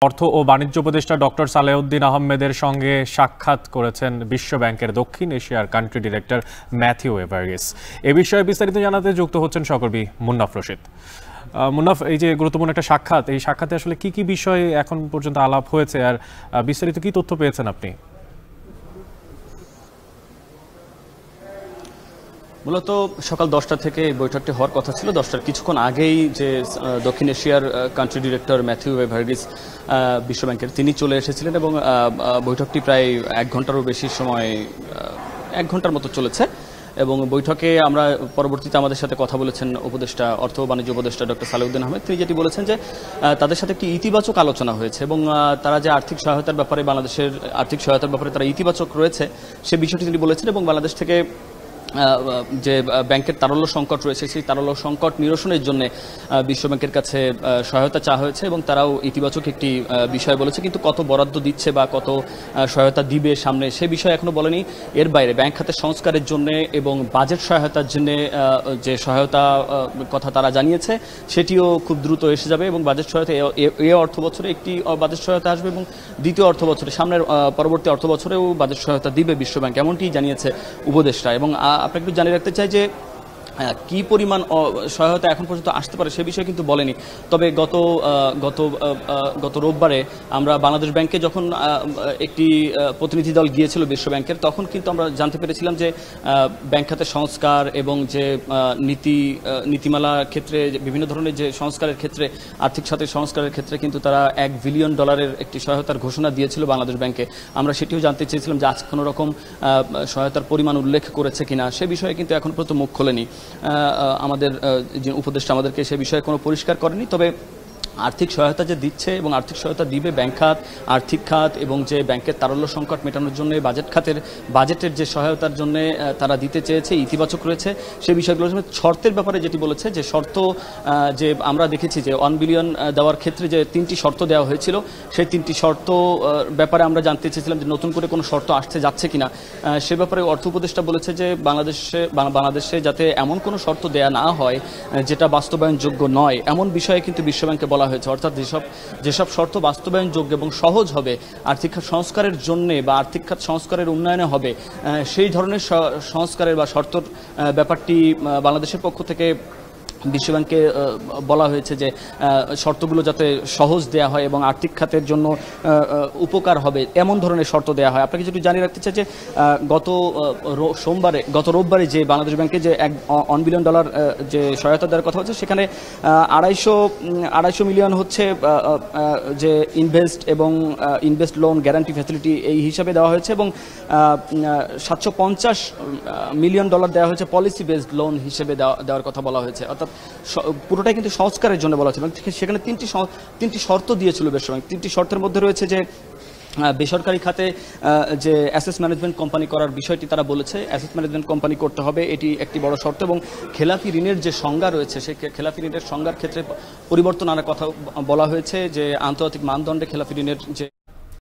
অর্থ ও বাণিজ্য উপদেষ্টা ডক্টর সালেউদ্দিন আহমেদের সঙ্গে সাক্ষাৎ করেছেন বিশ্ব ব্যাংকের দক্ষিণ এশিয়ার কান্ট্রি ডিরেক্টর ম্যাথিউ এভারিস। এ বিষয়ে বিস্তারিত জানাতে যুক্ত হচ্ছেন সহকর্মী মুন্নাফ রশিদ। মুন্নাফ, এই যে গুরুত্বপূর্ণ একটা সাক্ষাৎ, এই সাক্ষাতে আসলে কি কি বিষয়ে এখন পর্যন্ত আলাপ হয়েছে আর বিস্তারিত কি তথ্য পেয়েছেন আপনি? মূলত সকাল 10টা থেকে এই বৈঠকটি হওয়ার কথা ছিল। 10টার কিছুক্ষণ আগেই যে দক্ষিণ এশিয়ার কান্ট্রি ডিরেক্টর ম্যাথিউ এভারিস বিশ্ব ব্যাংকের তিনি চলে এসেছিলেন এবং বৈঠকটি প্রায় 1 ঘন্টারও বেশি সময় 1 ঘন্টার মতো চলেছে। এবং বৈঠকে আমরা পরবর্তীতে আমাদের সাথে কথা বলেছেন উপদেষ্টা, অর্থ ও বাণিজ্য উপদেষ্টা ডক্টর সালেউদ্দিন আহমেদ। তিনি যেটি বলেছেন যে তাদের সাথে একটি ইতিবাচক আলোচনা হয়েছে এবং তারা যে আর্থিক সহায়তার ব্যাপারে, বাংলাদেশের আর্থিক সহায়তার ব্যাপারে তারা ইতিবাচক রয়েছে সে বিষয়টি তিনি বলেছেন এবং বাংলাদেশ থেকে যে ব্যাংকের তারল্য সংকট রয়েছে সেই তারল্য সংকট নিরসনের জন্য বিশ্ব ব্যাংকের কাছে সহায়তা চাওয়া হয়েছে এবং তারাও ইতিবাচক একটি বিষয় বলেছে, কিন্তু কত বরাদ্দ দিচ্ছে বা কত সহায়তা দিবে সামনে সে বিষয়ে এখনো বলেনি। এর বাইরে ব্যাংক খাতের সংস্কারের জন্য এবং বাজেট সহায়তার জন্য যে সহায়তা কথা তারা জানিয়েছে সেটিও খুব দ্রুত এসে যাবে এবং বাজেট সহায়তা এ অর্থ বছরে একটি বাজেট সহায়তা আসবে এবং দ্বিতীয় অর্থ বছরে, সামনের পরবর্তী অর্থ বছরেও বাজেট সহায়তা দিবে বিশ্ব ব্যাংক, এমনটি জানিয়েছে উপদেষ্টা। এবং আপনাকে একটু জানিয়ে রাখতে চাই যে কি পরিমাণ সহায়তা এখন পর্যন্ত আসতে পারে সে বিষয়ে কিন্তু বলেনি। তবে গত রোববারে আমরা বাংলাদেশ ব্যাংকে যখন একটি প্রতিনিধি দল গিয়েছিল বিশ্ব ব্যাংকের, তখন কিন্তু আমরা জানতে পেরেছিলাম যে ব্যাংক খাতের সংস্কার এবং যে নীতিমালা ক্ষেত্রে বিভিন্ন ধরনের যে সংস্কারের ক্ষেত্রে, আর্থিক খাতের সংস্কারের ক্ষেত্রে কিন্তু তারা $1 বিলিয়ন একটি সহায়তার ঘোষণা দিয়েছিল বাংলাদেশ ব্যাংকে। আমরা সেটিও জানতে চেয়েছিলাম যে আজ কোনো রকম সহায়তার পরিমাণ উল্লেখ করেছে কিনা, সে বিষয়ে কিন্তু এখন পর্যন্ত মুখ খোলেনি। আমাদের যে উপদেষ্টা আমাদেরকে সে বিষয়ে কোনো পরিষ্কার করেনি। তবে আর্থিক সহায়তা যে দিচ্ছে এবং আর্থিক সহায়তা দিবে ব্যাংক খাত, আর্থিক খাত এবং যে ব্যাংকের তারল্য সংকট মেটানোর জন্য বাজেটের যে সহায়তার জন্য তারা দিতে চেয়েছে ইতিবাচক রয়েছে সে বিষয়গুলো। শর্তের ব্যাপারে যেটি বলেছে যে শর্ত, যে আমরা দেখেছি যে 1 বিলিয়ন দেওয়ার ক্ষেত্রে যে 3টি শর্ত দেওয়া হয়েছিল সেই 3টি শর্ত ব্যাপারে আমরা জানতে চেয়েছিলাম যে নতুন করে কোনো শর্ত আসতে যাচ্ছে কিনা। সে ব্যাপারে অর্থ উপদেষ্টা বলেছে যে বাংলাদেশে যাতে এমন কোনো শর্ত দেয়া না হয় যেটা বাস্তবায়নযোগ্য নয়, এমন বিষয়ে কিন্তু বিশ্ব ব্যাংকে বলা হয়েছে। অর্থাৎ যেসব শর্ত বাস্তবায়নযোগ্য এবং সহজ হবে আর্থিক খাত সংস্কারের জন্য বা আর্থিক খাত সংস্কারের উন্নয়নে হবে, সেই ধরনের সংস্কারের বা শর্তর ব্যাপারটি বাংলাদেশের পক্ষ থেকে বিশ্ব ব্যাংকে বলা হয়েছে যে শর্তগুলো যাতে সহজ দেয়া হয় এবং আর্থিক খাতের জন্য উপকার হবে এমন ধরনের শর্ত দেয়া হয়। আপনাকে যেটি জানিয়ে রাখতে চাই যে গত রোববারে যে বাংলাদেশ ব্যাংকে যে $1 বিলিয়ন যে সহায়তা দেওয়ার কথা হচ্ছে, সেখানে 250 মিলিয়ন হচ্ছে যে ইনভেস্ট লোন গ্যারান্টি ফ্যাসিলিটি এই হিসাবে দেওয়া হয়েছে এবং $750 মিলিয়ন দেওয়া হয়েছে পলিসি বেসড লোন হিসেবে দেওয়ার কথা বলা হয়েছে। অর্থাৎ পুরোটাই কিন্তু সংস্কারের জন্য বলা ছিল। সেখানে 3টি শর্ত দিয়েছিল বিশ্ব ব্যাংক। 3টি শর্তের মধ্যে রয়েছে যে বেসরকারি খাতে যে অ্যাসেট ম্যানেজমেন্ট কোম্পানি করার বিষয়টি তারা বলেছে, অ্যাসেট ম্যানেজমেন্ট কোম্পানি করতে হবে, এটি একটি বড় শর্ত। এবং খেলাপি ঋণের যে সংজ্ঞা রয়েছে সেই খেলাপি ঋণের সংজ্ঞার ক্ষেত্রে পরিবর্তন আনার কথা বলা হয়েছে, যে আন্তর্জাতিক মানদণ্ডে খেলাপি ঋণের যে